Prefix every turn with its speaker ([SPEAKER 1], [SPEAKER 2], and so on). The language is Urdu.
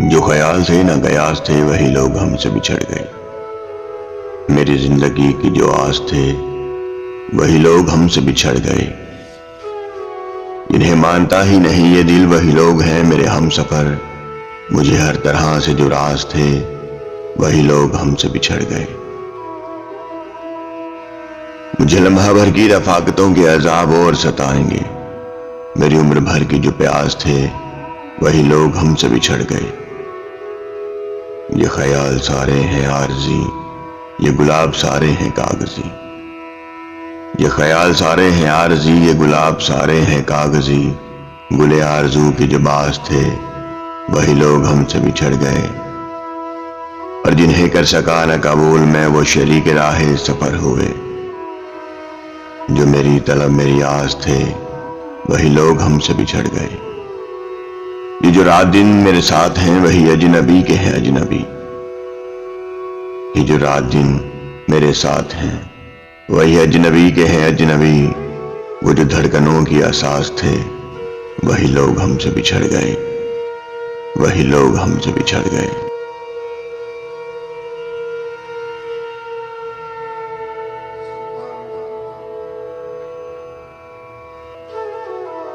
[SPEAKER 1] جو خیال تھے نہ قیاس تھے وہی لوگ ہم سے بچھڑ گئے۔ میری زندگی کی جو آس تھے وہی لوگ ہم سے بچھڑ گئے۔ جنہیں مانتا ہی نہیں یہ دل وہی لوگ ہیں میرے ہم سفر۔ مجھے ہر طرح سے جو راز تھے وہی لوگ ہم سے بچھڑ گئے۔ مجھے لمحہ بھر کی رفاقتوں کے عذاب اور ستائیں گے۔ میری عمر بھر کی جو پیاس تھے وہی لوگ ہم سے بچھڑ گئے۔ یہ خیال سارے ہیں عارضی، یہ گلاب سارے ہیں کاغذی۔ یہ خیال سارے ہیں عارضی، یہ گلاب سارے ہیں کاغذی۔ گلے آرزو کے جو باز تھے وہی لوگ ہم سے بچھڑ گئے۔ اور جنہیں کر سکا نہ قبول میں وہ شریک راہ سفر ہوئے۔ جو میری طلب میری آس تھے وہی لوگ ہم سے بچھڑ گئے۔ یہ جو رات دن میرے ساتھ ہیں وہی اجنبی کے ہیں اجنبی۔ یہ جو رات دن میرے ساتھ ہیں وہی اجنبی کے ہیں اجنبی۔ وہ جو دھڑکنوں کی اساس تھے وہی لوگ ہم سے بچھڑ گئے۔ وہی لوگ ہم سے بچھڑ گئے۔